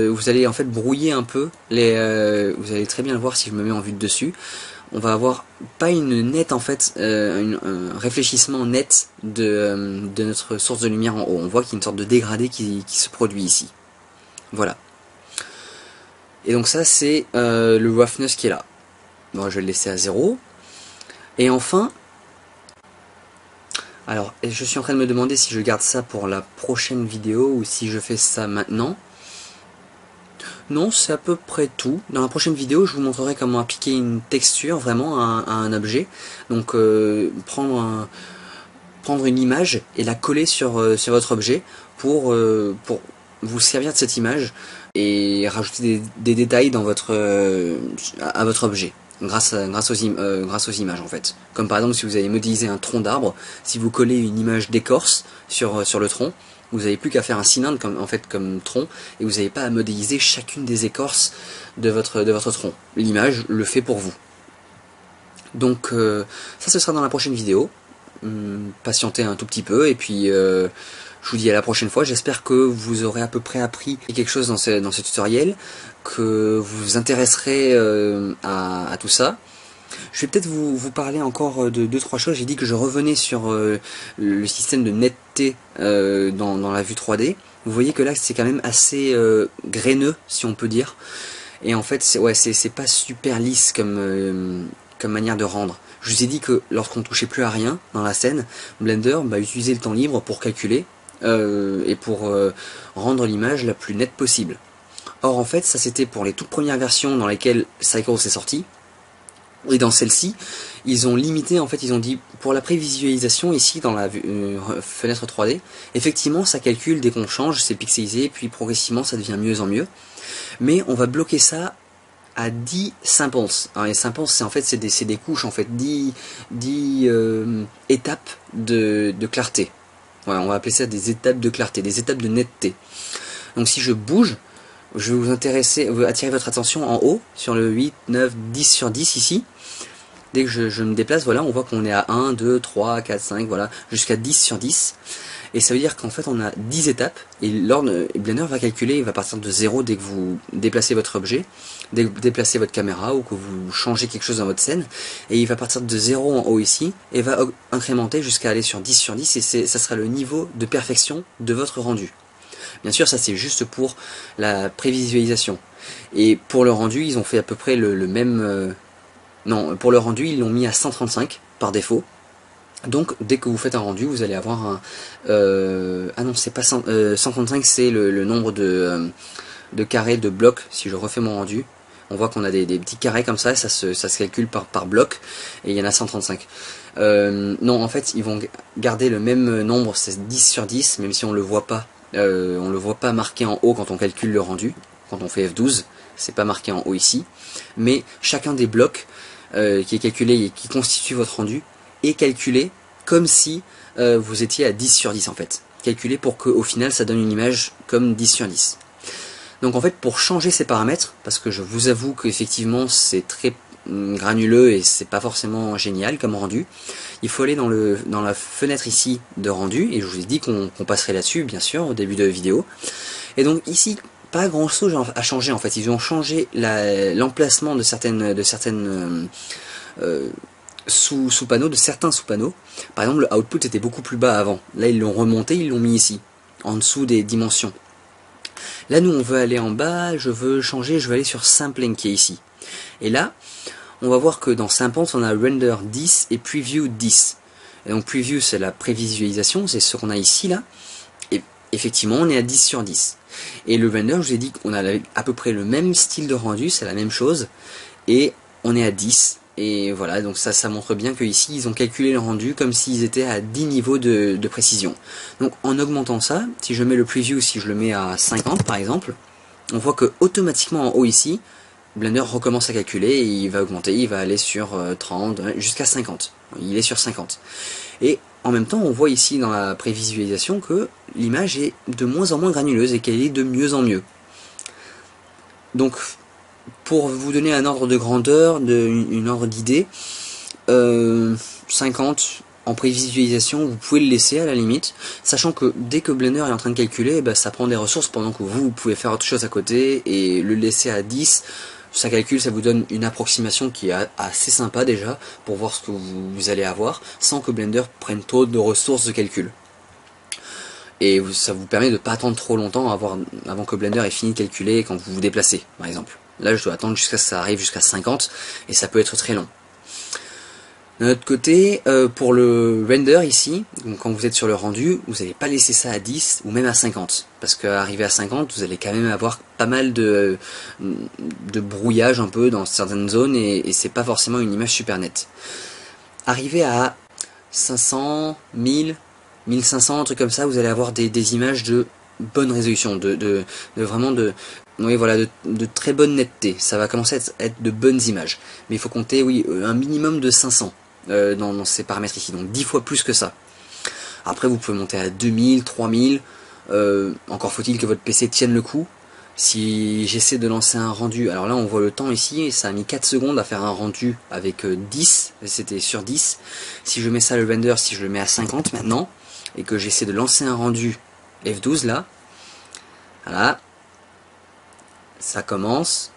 vous allez en fait brouiller un peu vous allez très bien le voir si je me mets en vue de dessus. On va avoir pas une nette en fait, un réfléchissement net de notre source de lumière en haut. On voit qu'il y a une sorte de dégradé qui se produit ici. Voilà. Et donc ça c'est le roughness qui est là. Bon, je vais le laisser à 0. Et enfin, alors je suis en train de me demander si je garde ça pour la prochaine vidéo ou si je fais ça maintenant. Non, c'est à peu près tout. Dans la prochaine vidéo, je vous montrerai comment appliquer une texture vraiment à un objet. Donc prendre une image et la coller sur votre objet pour vous servir de cette image et rajouter des détails dans à votre objet. Grâce aux images en fait. Comme par exemple si vous avez modélisé un tronc d'arbre, si vous collez une image d'écorce sur le tronc, vous n'avez plus qu'à faire un cylindre comme tronc, et vous n'avez pas à modéliser chacune des écorces de votre tronc. L'image le fait pour vous. Donc ça ce sera dans la prochaine vidéo. Patientez un tout petit peu et puis je vous dis à la prochaine fois. J'espère que vous aurez à peu près appris quelque chose dans ce tutoriel, que vous vous intéresserez à tout ça. Je vais peut-être vous parler encore de 2-3 choses. J'ai dit que je revenais sur le système de netteté dans la vue 3D. Vous voyez que là c'est quand même assez graineux, si on peut dire. Et en fait c'est pas super lisse comme manière de rendre. Je vous ai dit que lorsqu'on touchait plus à rien dans la scène, Blender utilisait le temps libre pour calculer et pour rendre l'image la plus nette possible. Or en fait ça c'était pour les toutes premières versions dans lesquelles Cycles est sorti. Et dans celle-ci, ils ont limité, en fait, ils ont dit, pour la prévisualisation, ici, dans la fenêtre 3D, effectivement, ça calcule dès qu'on change, c'est pixelisé, puis progressivement, ça devient mieux en mieux. Mais on va bloquer ça à 10 simples. Alors, les simples, c'est des couches, en fait, 10 étapes de clarté. Voilà, on va appeler ça des étapes de clarté, des étapes de netteté. Donc, si je bouge, je vais vous attirer votre attention en haut, sur le 8, 9, 10 sur 10 ici. Dès que je me déplace, voilà, on voit qu'on est à 1, 2, 3, 4, 5, voilà, jusqu'à 10 sur 10. Et ça veut dire qu'en fait on a 10 étapes, et Blender va calculer, il va partir de 0 dès que vous déplacez votre objet, dès que vous déplacez votre caméra, ou que vous changez quelque chose dans votre scène, et il va partir de 0 en haut ici, et va incrémenter jusqu'à aller sur 10 sur 10, et ça sera le niveau de perfection de votre rendu. Bien sûr, ça c'est juste pour la prévisualisation. Et pour le rendu, ils ont fait à peu près le même... non, pour le rendu, ils l'ont mis à 135 par défaut. Donc, dès que vous faites un rendu, vous allez avoir un... ah non, c'est pas 135, c'est le nombre de carrés de blocs. Si je refais mon rendu, on voit qu'on a des petits carrés comme ça, ça se calcule par bloc, et il y en a 135. Non, en fait, ils vont garder le même nombre, c'est 10 sur 10, même si on le voit pas. On le voit pas marqué en haut quand on calcule le rendu, quand on fait F12, c'est pas marqué en haut ici, mais chacun des blocs qui est calculé et qui constitue votre rendu est calculé comme si vous étiez à 10 sur 10 en fait, calculé pour qu'au final ça donne une image comme 10 sur 10. Donc en fait pour changer ces paramètres, parce que je vous avoue qu'effectivement c'est très granuleux et c'est pas forcément génial comme rendu, il faut aller dans la fenêtre ici de rendu, et je vous ai dit qu'on passerait là-dessus bien sûr au début de la vidéo. Et donc ici pas grand chose à changer en fait, ils ont changé l'emplacement de certains sous-panneaux, de certains sous-panneaux. Par exemple le output était beaucoup plus bas avant, là ils l'ont remonté, ils l'ont mis ici, en dessous des dimensions. Là nous on veut aller en bas, je veux aller sur Sampling qui est ici. Et là, on va voir que dans Simplance, on a Render 10 et Preview 10. Et donc Preview, c'est la prévisualisation, c'est ce qu'on a ici, là. Et effectivement, on est à 10 sur 10. Et le Render, je vous ai dit qu'on a à peu près le même style de rendu, c'est la même chose. Et on est à 10. Et voilà, donc ça montre bien que ici ils ont calculé le rendu comme s'ils étaient à 10 niveaux de précision. Donc en augmentant ça, si je mets le Preview, si je le mets à 50 par exemple, on voit que automatiquement en haut ici, Blender recommence à calculer et il va augmenter, il va aller sur 30, jusqu'à 50. Il est sur 50. Et en même temps, on voit ici dans la prévisualisation que l'image est de moins en moins granuleuse et qu'elle est de mieux en mieux. Donc, pour vous donner un ordre de grandeur, une ordre d'idée, 50 en prévisualisation, vous pouvez le laisser à la limite, sachant que dès que Blender est en train de calculer, ça prend des ressources pendant que vous pouvez faire autre chose à côté, et le laisser à 10, ça calcule, ça vous donne une approximation qui est assez sympa déjà, pour voir ce que vous allez avoir, sans que Blender prenne trop de ressources de calcul. Et ça vous permet de ne pas attendre trop longtemps avant que Blender ait fini de calculer quand vous vous déplacez, par exemple. Là, je dois attendre jusqu'à ce que ça arrive jusqu'à 50, et ça peut être très long. D'un autre côté, pour le render ici, donc quand vous êtes sur le rendu, vous n'allez pas laisser ça à 10 ou même à 50. Parce qu'arrivé à 50, vous allez quand même avoir pas mal de brouillage un peu dans certaines zones, et c'est pas forcément une image super nette. Arrivé à 500, 1000, 1500, un truc comme ça, vous allez avoir des images de bonne résolution, vraiment oui, voilà, de très bonne netteté. Ça va commencer à être de bonnes images. Mais il faut compter, oui, un minimum de 500 dans ces paramètres ici, donc 10 fois plus que ça. Après, vous pouvez monter à 2000, 3000. Encore faut-il que votre PC tienne le coup. Si j'essaie de lancer un rendu, alors là on voit le temps ici, et ça a mis 4 secondes à faire un rendu avec 10, c'était sur 10. Si je mets ça le render, si je le mets à 50 maintenant, et que j'essaie de lancer un rendu F12 là, voilà, ça commence,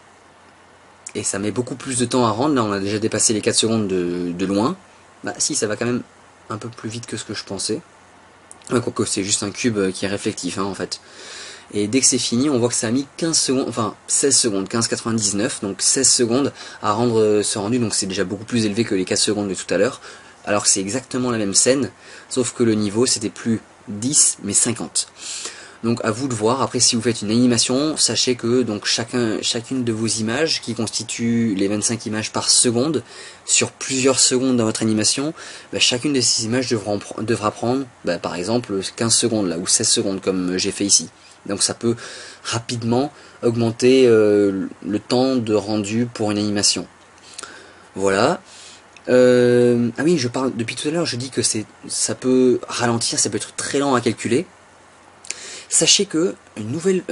et ça met beaucoup plus de temps à rendre, là on a déjà dépassé les 4 secondes de loin. Bah si, ça va quand même un peu plus vite que ce que je pensais. Quoique c'est juste un cube qui est réflectif hein, en fait. Et dès que c'est fini, on voit que ça a mis 15 secondes, enfin 16 secondes, 15,99, donc 16 secondes à rendre ce rendu, donc c'est déjà beaucoup plus élevé que les 4 secondes de tout à l'heure, alors que c'est exactement la même scène, sauf que le niveau c'était plus 10 mais 50. Donc à vous de voir. Après, si vous faites une animation, sachez que donc chacune de vos images, qui constituent les 25 images par seconde, sur plusieurs secondes dans votre animation, bah, chacune de ces images devra prendre bah, par exemple 15 secondes là, ou 16 secondes comme j'ai fait ici. Donc ça peut rapidement augmenter le temps de rendu pour une animation. Voilà. Ah oui, je parle depuis tout à l'heure, je dis que ça peut ralentir, ça peut être très lent à calculer. Sachez que une nouvelle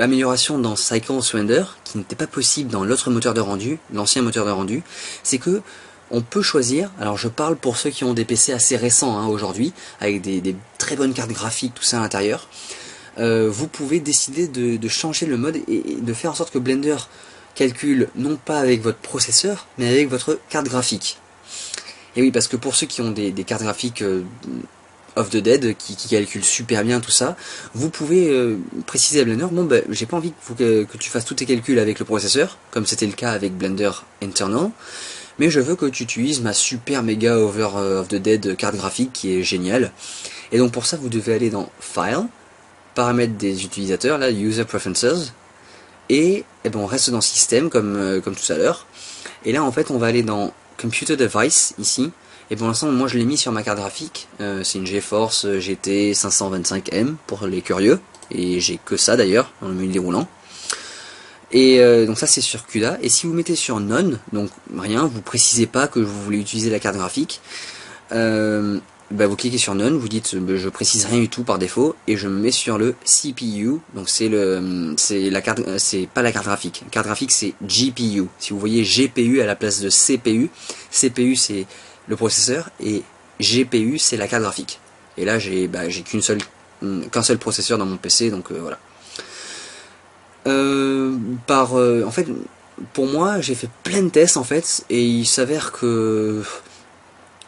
amélioration dans Cycles Render, qui n'était pas possible dans l'autre moteur de rendu, l'ancien moteur de rendu, c'est que on peut choisir, alors je parle pour ceux qui ont des PC assez récents hein, aujourd'hui, avec des très bonnes cartes graphiques, tout ça à l'intérieur, vous pouvez décider de changer le mode et de faire en sorte que Blender calcule non pas avec votre processeur, mais avec votre carte graphique. Et oui, parce que pour ceux qui ont des cartes graphiques of the Dead, qui calculent super bien tout ça, vous pouvez préciser à Blender, bon bah j'ai pas envie que tu fasses tous tes calculs avec le processeur, comme c'était le cas avec Blender Internal, mais je veux que tu utilises ma super méga over of the Dead carte graphique qui est géniale. Et donc pour ça vous devez aller dans File, paramètres des utilisateurs, là, User Preferences, et ben, on reste dans Système comme tout à l'heure, et là en fait on va aller dans Computer Device, ici, et pour l'instant moi je l'ai mis sur ma carte graphique, c'est une GeForce GT 525M pour les curieux, et j'ai que ça d'ailleurs, dans le menu déroulant. Et donc ça c'est sur CUDA, et si vous mettez sur None, donc rien, vous précisez pas que vous voulez utiliser la carte graphique, bah vous cliquez sur None, vous dites je précise rien du tout par défaut, et je me mets sur le CPU, donc c'est pas la carte graphique. La carte graphique c'est GPU. Si vous voyez GPU à la place de CPU, CPU c'est le processeur et GPU c'est la carte graphique. Et là j'ai qu'un seul processeur dans mon PC, donc voilà. En fait, pour moi j'ai fait plein de tests en fait, et il s'avère que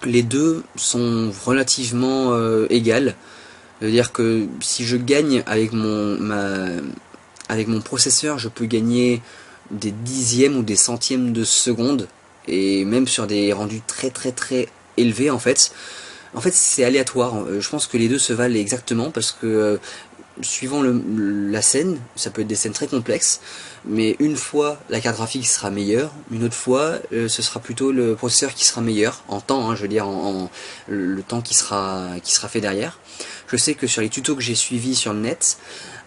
les deux sont relativement égales. C'est-à-dire que si je gagne avec mon processeur, je peux gagner des dixièmes ou des centièmes de seconde, et même sur des rendus très très très élevés en fait. En fait c'est aléatoire, je pense que les deux se valent exactement, parce que suivant la scène, ça peut être des scènes très complexes, mais une fois la carte graphique sera meilleure, une autre fois ce sera plutôt le processeur qui sera meilleur, en temps, hein, je veux dire le temps qui sera fait derrière. Je sais que sur les tutos que j'ai suivis sur le net,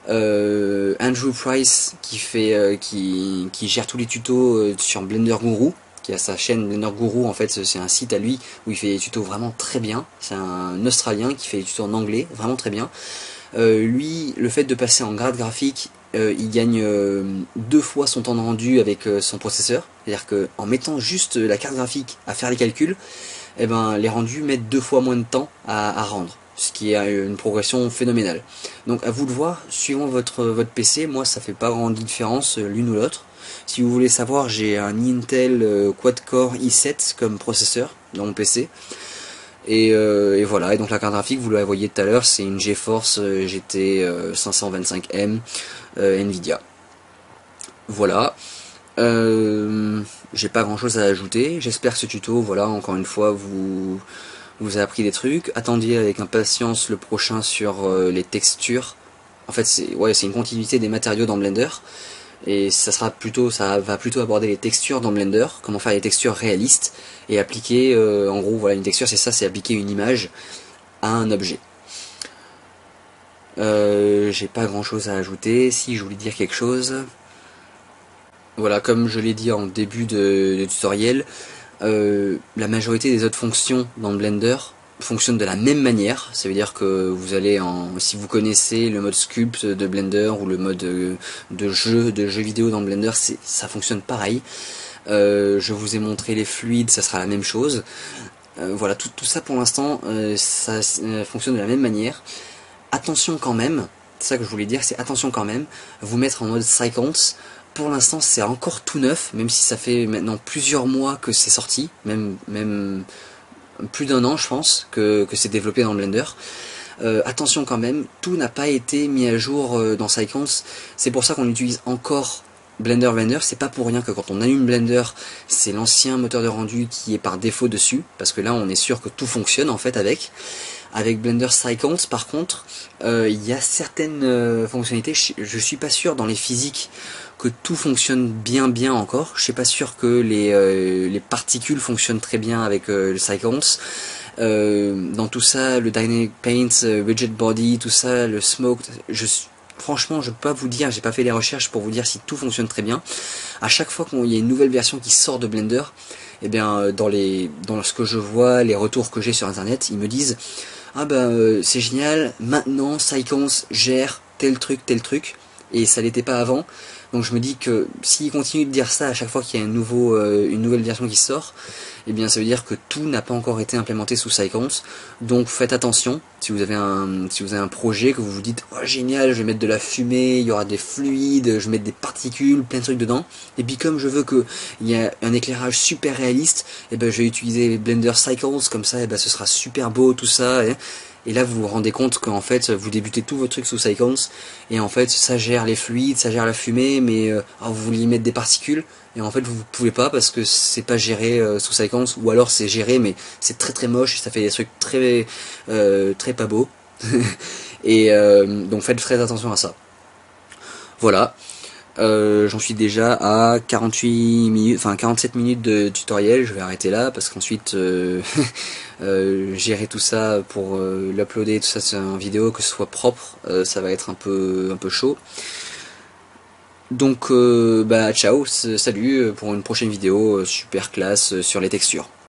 Andrew Price qui gère tous les tutos sur Blender Guru, qui a sa chaîne Blender Guru, en fait c'est un site à lui où il fait des tutos vraiment très bien, c'est un Australien qui fait des tutos en anglais, vraiment très bien. Lui, le fait de passer en carte graphique, il gagne 2 fois son temps de rendu avec son processeur. C'est-à-dire qu'en mettant juste la carte graphique à faire les calculs, eh ben, les rendus mettent 2 fois moins de temps à rendre. Ce qui est une progression phénoménale. Donc à vous de voir, suivant votre PC, moi ça fait pas grande différence l'une ou l'autre. Si vous voulez savoir, j'ai un Intel quad-core i7 comme processeur dans mon PC. Et voilà, et donc la carte graphique, vous la voyez tout à l'heure, c'est une GeForce GT 525M Nvidia. Voilà. J'ai pas grand chose à ajouter. J'espère que ce tuto, voilà, encore une fois, vous a appris des trucs. Attendez avec impatience le prochain sur les textures. En fait, c'est une continuité des matériaux dans Blender. Et ça va plutôt aborder les textures dans Blender, comment faire des textures réalistes, et appliquer, en gros, voilà, une texture c'est ça, c'est appliquer une image à un objet. J'ai pas grand chose à ajouter. Si je voulais dire quelque chose, voilà, comme je l'ai dit en début de tutoriel, la majorité des autres fonctions dans Blender fonctionnent de la même manière. Ça veut dire que vous allez si vous connaissez le mode sculpt de Blender ou le mode de jeu vidéo dans Blender, ça fonctionne pareil. Je vous ai montré les fluides, ça sera la même chose. Voilà, tout ça pour l'instant, ça fonctionne de la même manière. Attention quand même, c'est ça que je voulais dire, c'est attention quand même, vous mettre en mode Cycles. Pour l'instant c'est encore tout neuf, même si ça fait maintenant plusieurs mois que c'est sorti, même plus d'un an je pense que c'est développé dans Blender. Attention quand même, tout n'a pas été mis à jour dans Cycles, c'est pour ça qu'on utilise encore Blender Render. C'est pas pour rien que quand on allume Blender, c'est l'ancien moteur de rendu qui est par défaut dessus, parce que là on est sûr que tout fonctionne en fait avec. Avec Blender Cycles, par contre, il y a certaines fonctionnalités, je suis pas sûr dans les physiques que tout fonctionne bien encore. Je suis pas sûr que les particules fonctionnent très bien avec le Cycles. Dans tout ça, le Dynamic Paint, Rigid Body, tout ça, le Smoke, franchement, je peux pas vous dire, j'ai pas fait les recherches pour vous dire si tout fonctionne très bien. À chaque fois qu'il y a une nouvelle version qui sort de Blender, eh bien, dans ce que je vois, les retours que j'ai sur internet, ils me disent ah ben c'est génial, maintenant Cycles gère tel truc, et ça l'était pas avant. Donc je me dis que s'il continue de dire ça à chaque fois qu'il y a une nouvelle version qui sort, eh bien ça veut dire que tout n'a pas encore été implémenté sous Cycles. Donc faites attention, si vous avez un projet que vous vous dites oh génial, je vais mettre de la fumée, il y aura des fluides, je vais mettre des particules, plein de trucs dedans, et puis comme je veux qu'il y ait un éclairage super réaliste, eh ben je vais utiliser Blender Cycles, comme ça eh ben ce sera super beau tout ça, et là vous vous rendez compte qu'en fait vous débutez tout votre truc sous Cycles, et en fait ça gère les fluides, ça gère la fumée, mais vous vouliez mettre des particules, et en fait vous pouvez pas parce que c'est pas géré sous Cycles, ou alors c'est géré mais c'est très moche, ça fait des trucs très pas beaux. Et donc faites très attention à ça. Voilà. J'en suis déjà à 48 minutes, enfin 47 minutes de tutoriel, je vais arrêter là parce qu'ensuite gérer tout ça pour l'uploader, tout ça en vidéo, que ce soit propre, ça va être un peu chaud. Donc bah ciao, salut pour une prochaine vidéo super classe sur les textures.